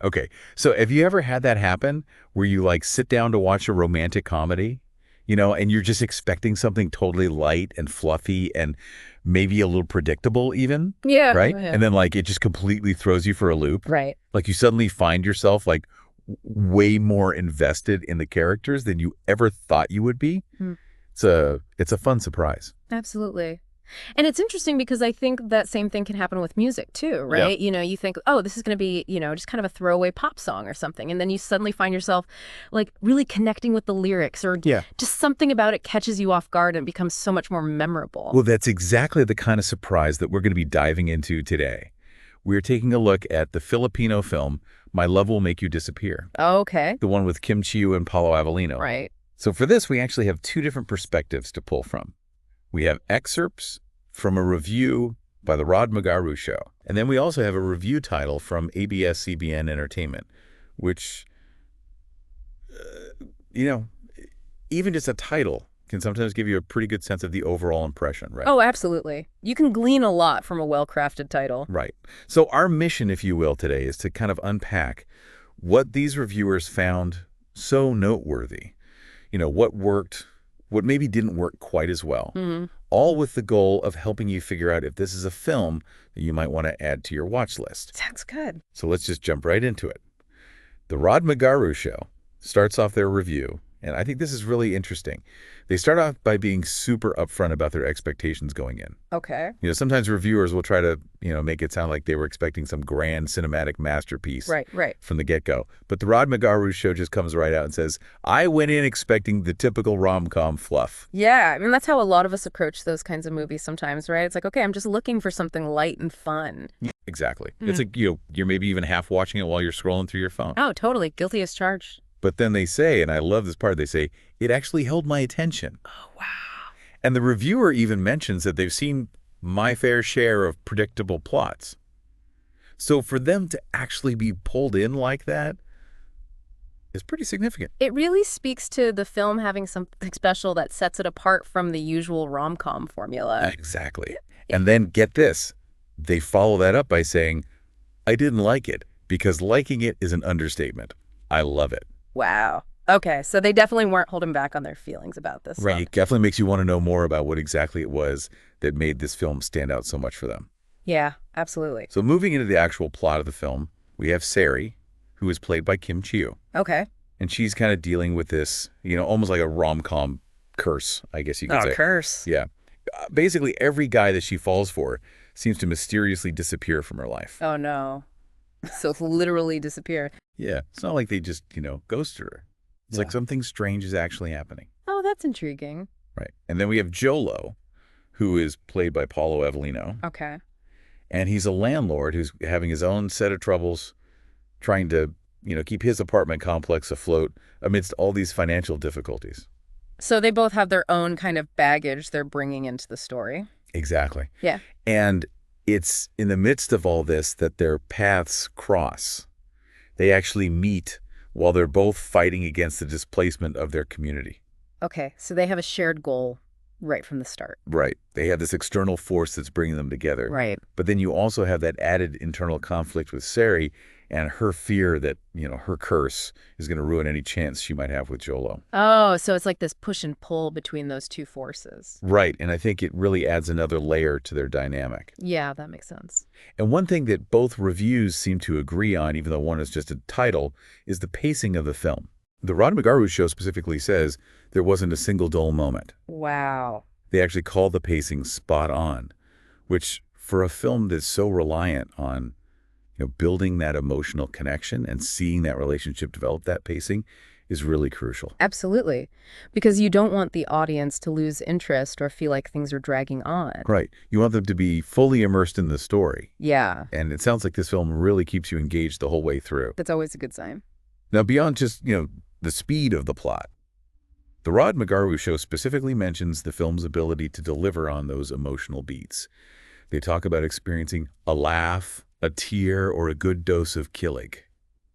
Okay. So have you ever had that happen where you like sit down to watch a romantic comedy, and you're just expecting something totally light and fluffy and maybe a little predictable even, Yeah. right? Yeah. And then like it just completely throws you for a loop. Right. Like you suddenly find yourself like way more invested in the characters than you ever thought you would be. Mm. It's a fun surprise. Absolutely. And it's interesting because I think that same thing can happen with music too, Yeah. right? You think, oh, this is going to be, just kind of a throwaway pop song or something. And then you suddenly find yourself like really connecting with the lyrics or Yeah. just something about it catches you off guard and it becomes so much more memorable. Well, that's exactly the kind of surprise that we're going to be diving into today. We're taking a look at the Filipino film, My Love Will Make You Disappear, Okay. the one with Chiu and Paulo Avelino. Right. So for this, we actually have two different perspectives to pull from. We have excerpts from a review by the Rod Magaru Show. And then we also have a review title from ABS-CBN Entertainment, which, even just a title can sometimes give you a pretty good sense of the overall impression, right? Oh, absolutely. You can glean a lot from a well-crafted title. Right. So our mission, if you will, today is to kind of unpack what these reviewers found so noteworthy. What worked, what maybe didn't work quite as well, all with the goal of helping you figure out if this is a film that you might want to add to your watch list. Sounds good. So let's just jump right into it. The Rod Magaru Show starts off their review, and I think this is really interesting. They start off by being super upfront about their expectations going in. Okay. Sometimes reviewers will try to, make it sound like they were expecting some grand cinematic masterpiece Right. from the get-go. But the Rod Magaru Show just comes right out and says, I went in expecting the typical rom-com fluff. Yeah, I mean, that's how a lot of us approach those kinds of movies sometimes, right? It's like, okay, I'm just looking for something light and fun. Exactly. It's like, you're maybe even half watching it while you're scrolling through your phone. Oh, totally. Guilty as charged. But then they say, and I love this part, they say, it actually held my attention. Oh, wow. And the reviewer even mentions that they've seen my fair share of predictable plots. So for them to actually be pulled in like that is pretty significant. It really speaks to the film having something special that sets it apart from the usual rom-com formula. Exactly. And then get this. They follow that up by saying, I didn't like it because liking it is an understatement. I love it. Wow. Okay, so they definitely weren't holding back on their feelings about this Right. one. It definitely makes you want to know more about what exactly it was that made this film stand out so much for them. Yeah, absolutely. So moving into the actual plot of the film, we have Sari, who is played by Chiu. Okay. And she's kind of dealing with this, almost like a rom-com curse, I guess you could say. Curse. Yeah. Basically, every guy that she falls for seems to mysteriously disappear from her life. Oh, no. So it's literally disappear. Yeah. It's not like they just, ghosted her. It's like something strange is actually happening. Oh, that's intriguing. Right. And then we have Jolo, who is played by Paulo Avelino. Okay. And he's a landlord who's having his own set of troubles trying to, keep his apartment complex afloat amidst all these financial difficulties. So they both have their own kind of baggage they're bringing into the story. Exactly. Yeah. And it's in the midst of all this that their paths cross. They actually meet while they're both fighting against the displacement of their community. Okay, so they have a shared goal right from the start. Right. They have this external force that's bringing them together. Right. But then you also have that added internal conflict with Sari and her fear that, her curse is going to ruin any chance she might have with Jolo. Oh, so it's like this push and pull between those two forces. Right. And I think it really adds another layer to their dynamic. Yeah, that makes sense. And one thing that both reviews seem to agree on, even though one is just a title, is the pacing of the film. The Rod Magaru Show specifically says there wasn't a single dull moment. Wow. They actually call the pacing spot on, which for a film that's so reliant on building that emotional connection and seeing that relationship develop, that pacing is really crucial. Absolutely. Because you don't want the audience to lose interest or feel like things are dragging on. Right. You want them to be fully immersed in the story. Yeah. And it sounds like this film really keeps you engaged the whole way through. That's always a good sign. Now, beyond just, the speed of the plot, the Rod Magaru Show specifically mentions the film's ability to deliver on those emotional beats. They talk about experiencing a laugh, a tear, or a good dose of kilig.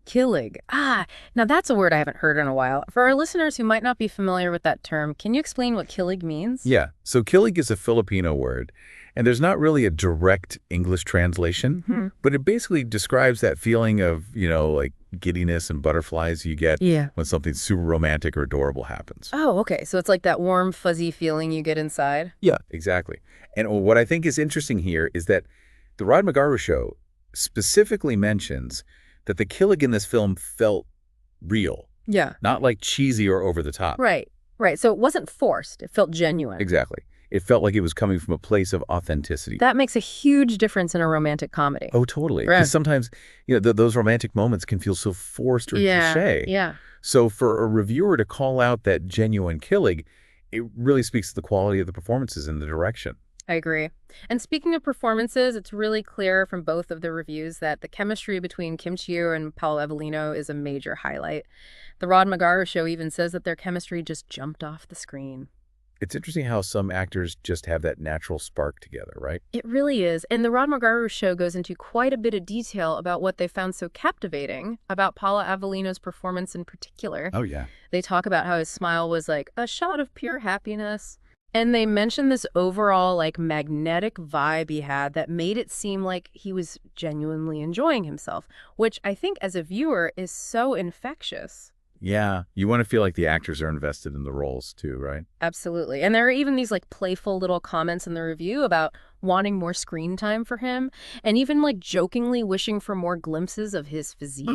Kilig. Now that's a word I haven't heard in a while. For our listeners who might not be familiar with that term, can you explain what kilig means? Yeah, so kilig is a Filipino word, And there's not really a direct English translation, but it basically describes that feeling of, like giddiness and butterflies you get when something super romantic or adorable happens. Oh, okay. So it's like that warm, fuzzy feeling you get inside? Yeah, exactly. And what I think is interesting here is that the Rod McGarrow show specifically mentions that the kilig in this film felt real. Yeah. Not like cheesy or over the top. Right. Right. So it wasn't forced. It felt genuine. Exactly. It felt like it was coming from a place of authenticity. That makes a huge difference in a romantic comedy. Oh, totally. Because sometimes, those romantic moments can feel so forced or cliche. Yeah. So for a reviewer to call out that genuine kilig, it really speaks to the quality of the performances and the direction. I agree. And speaking of performances, it's really clear from both of the reviews that the chemistry between Chiu and Paulo Avelino is a major highlight. The Rod McGarrow show even says that their chemistry just jumped off the screen. It's interesting how some actors just have that natural spark together, right? It really is. And the Rod McGarrow show goes into quite a bit of detail about what they found so captivating about Paulo Avelino's performance in particular. Oh, yeah. They talk about how his smile was like a shot of pure happiness. And they mention this overall like magnetic vibe he had that made it seem like he was genuinely enjoying himself, which I think as a viewer is so infectious. Yeah, you want to feel like the actors are invested in the roles too, right? Absolutely. And there are even these like playful little comments in the review about wanting more screen time for him and even like jokingly wishing for more glimpses of his physique,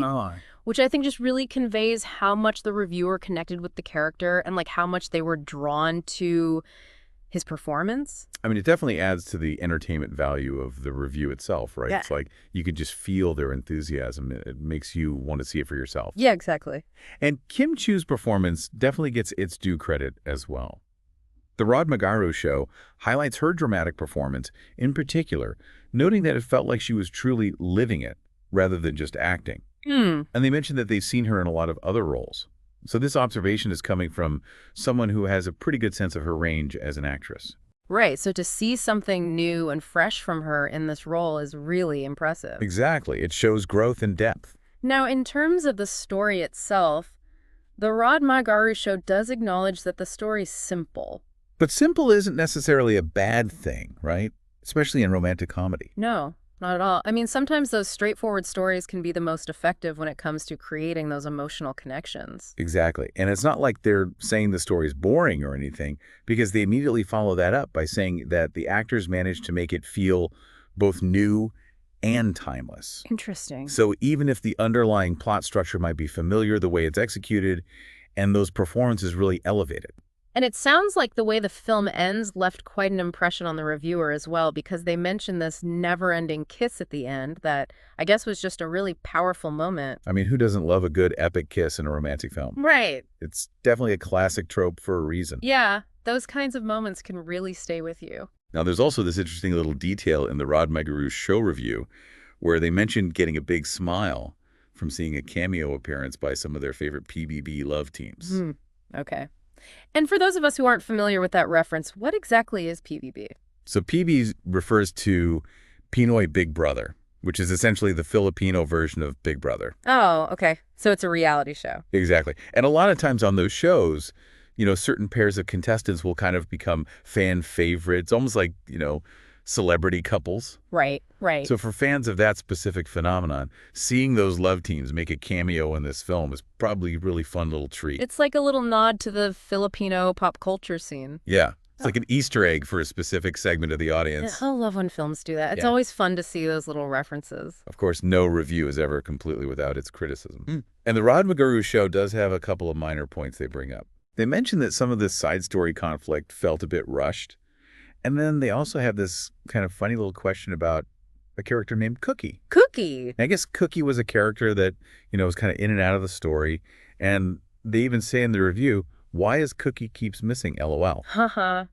which I think just really conveys how much the reviewer connected with the character and like how much they were drawn to his performance. I mean, it definitely adds to the entertainment value of the review itself, right? Yeah. It's like you can just feel their enthusiasm. It makes you want to see it for yourself. Yeah, exactly. And Kim Chiu's performance definitely gets its due credit as well. The Rod McGarrow show highlights her dramatic performance in particular, noting that it felt like she was truly living it rather than just acting. And they mentioned that they've seen her in a lot of other roles. So this observation is coming from someone who has a pretty good sense of her range as an actress. Right. So to see something new and fresh from her in this role is really impressive. Exactly. It shows growth and depth. Now, in terms of the story itself, the Rod McGarrow show does acknowledge that the story's simple. But simple isn't necessarily a bad thing, right? Especially in romantic comedy. No, not at all. I mean, sometimes those straightforward stories can be the most effective when it comes to creating those emotional connections. Exactly. And it's not like they're saying the story's boring or anything, because they immediately follow that up by saying that the actors managed to make it feel both new and timeless. Interesting. So even if the underlying plot structure might be familiar, the way it's executed and those performances really elevate it. And it sounds like the way the film ends left quite an impression on the reviewer as well, because they mentioned this never-ending kiss at the end that I guess was just a really powerful moment. I mean, who doesn't love a good epic kiss in a romantic film? Right. It's definitely a classic trope for a reason. Yeah, those kinds of moments can really stay with you. Now, there's also this interesting little detail in the Rod McGarrow show review where they mentioned getting a big smile from seeing a cameo appearance by some of their favorite PBB love teams. Okay. And for those of us who aren't familiar with that reference, what exactly is PBB? So PB refers to Pinoy Big Brother, which is essentially the Filipino version of Big Brother. Oh, okay. So it's a reality show. Exactly. And a lot of times on those shows, certain pairs of contestants will kind of become fan favorites, almost like, celebrity couples. Right, right. So for fans of that specific phenomenon, seeing those love teams make a cameo in this film is probably a really fun little treat. It's like a little nod to the Filipino pop culture scene. Yeah. It's like an Easter egg for a specific segment of the audience. I love when films do that. It's always fun to see those little references. Of course, no review is ever completely without its criticism. And the Rod McGarrow show does have a couple of minor points they bring up. They mention that some of this side story conflict felt a bit rushed. And then they also have this kind of funny little question about a character named Cookie. Cookie? And I guess Cookie was a character that, was kind of in and out of the story. And they even say in the review, why is Cookie keeps missing, LOL? Haha.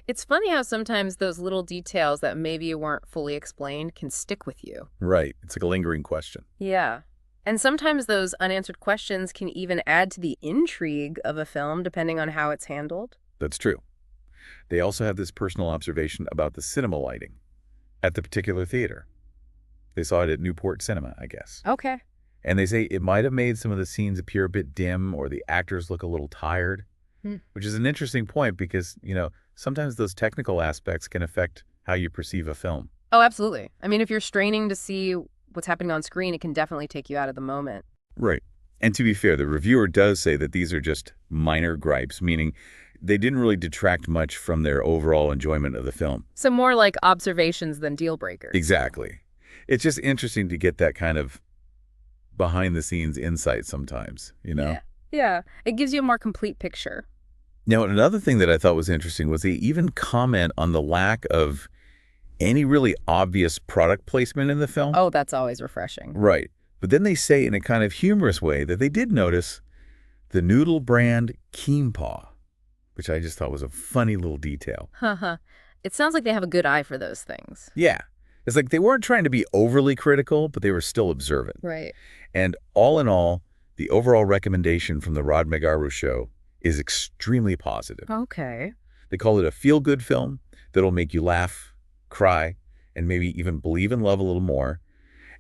It's funny how sometimes those little details that maybe weren't fully explained can stick with you. Right. It's like a lingering question. Yeah. And sometimes those unanswered questions can even add to the intrigue of a film, depending on how it's handled. That's true. They also have this personal observation about the cinema lighting at the particular theater. They saw it at Newport Cinema, I guess. Okay. And they say it might have made some of the scenes appear a bit dim or the actors look a little tired, which is an interesting point because, sometimes those technical aspects can affect how you perceive a film. Oh, absolutely. I mean, if you're straining to see what's happening on screen, it can definitely take you out of the moment. Right. And to be fair, the reviewer does say that these are just minor gripes, meaning they didn't really detract much from their overall enjoyment of the film. So more like observations than deal breakers. Exactly. It's just interesting to get that kind of behind-the-scenes insight sometimes, you know? Yeah. It gives you a more complete picture. Now, another thing that I thought was interesting was they even comment on the lack of any really obvious product placement in the film. Oh, that's always refreshing. Right. But then they say in a kind of humorous way that they did notice the noodle brand Kimpau, which I just thought was a funny little detail. Haha. It sounds like they have a good eye for those things. Yeah. It's like they weren't trying to be overly critical, but they were still observant. Right. And all in all, the overall recommendation from the Rod Megaru show is extremely positive. Okay. They call it a feel-good film that'll make you laugh, cry, and maybe even believe in love a little more.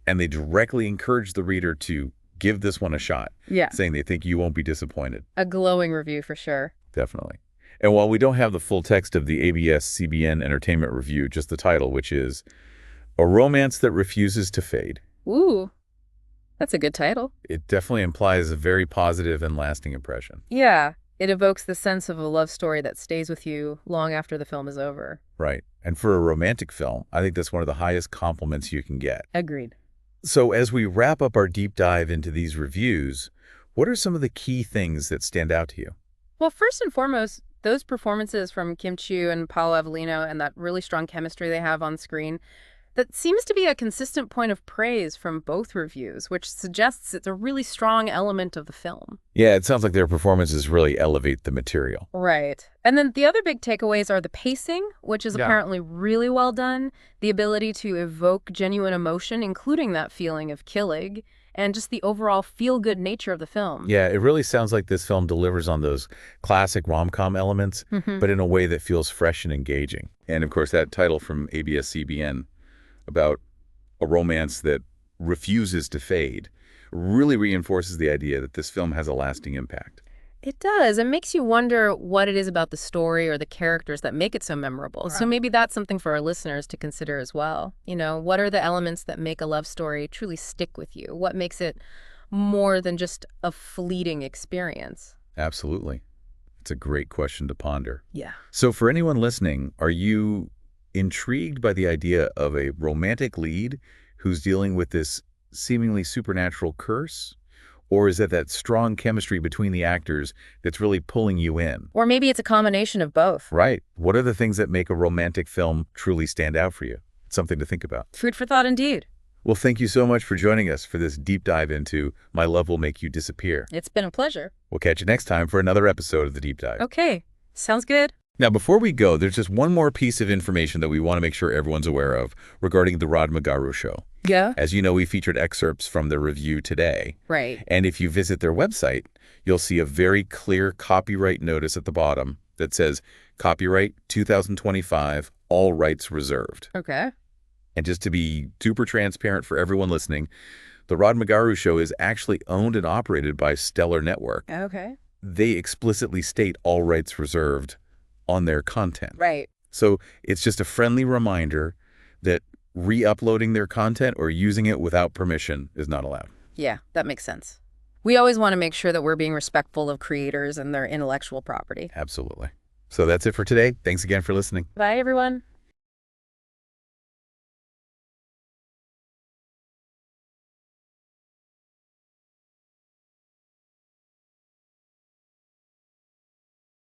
And they directly encourage the reader to give this one a shot, saying they think you won't be disappointed. A glowing review for sure. Definitely. And while we don't have the full text of the ABS-CBN Entertainment Review, just the title, which is A Romance That Refuses to Fade. Ooh, that's a good title. It definitely implies a very positive and lasting impression. Yeah. It evokes the sense of a love story that stays with you long after the film is over. Right. And for a romantic film, I think that's one of the highest compliments you can get. Agreed. So as we wrap up our deep dive into these reviews, what are some of the key things that stand out to you? Well, first and foremost, those performances from Chiu and Paulo Avelino and that really strong chemistry they have on screen, that seems to be a consistent point of praise from both reviews, which suggests it's a really strong element of the film. Yeah, it sounds like their performances really elevate the material. Right. And then the other big takeaways are the pacing, which is apparently really well done, the ability to evoke genuine emotion, including that feeling of kilig, and just the overall feel-good nature of the film. Yeah, it really sounds like this film delivers on those classic rom-com elements, but in a way that feels fresh and engaging. And of course, that title from ABS-CBN about a romance that refuses to fade really reinforces the idea that this film has a lasting impact. It does. It makes you wonder what it is about the story or the characters that make it so memorable. So maybe that's something for our listeners to consider as well. You know, what are the elements that make a love story truly stick with you? What makes it more than just a fleeting experience? Absolutely. It's a great question to ponder. Yeah. So for anyone listening, are you intrigued by the idea of a romantic lead who's dealing with this seemingly supernatural curse? Or is it that strong chemistry between the actors that's really pulling you in? Or maybe it's a combination of both. Right. What are the things that make a romantic film truly stand out for you? It's something to think about. Food for thought indeed. Well, thank you so much for joining us for this deep dive into My Love Will Make You Disappear. It's been a pleasure. We'll catch you next time for another episode of The Deep Dive. Okay. Sounds good. Now, before we go, there's just one more piece of information that we want to make sure everyone's aware of regarding the Rod Megaru show. Yeah? As you know, we featured excerpts from the review today. Right. And if you visit their website, you'll see a very clear copyright notice at the bottom that says, Copyright 2025, all rights reserved. Okay. And just to be super transparent for everyone listening, the Rod Megaru show is actually owned and operated by Stellar Network. Okay. They explicitly state all rights reserved on their content. Right. So it's just a friendly reminder that re-uploading their content or using it without permission is not allowed. Yeah, that makes sense. We always want to make sure that we're being respectful of creators and their intellectual property. Absolutely. So that's it for today. Thanks again for listening. Bye, everyone.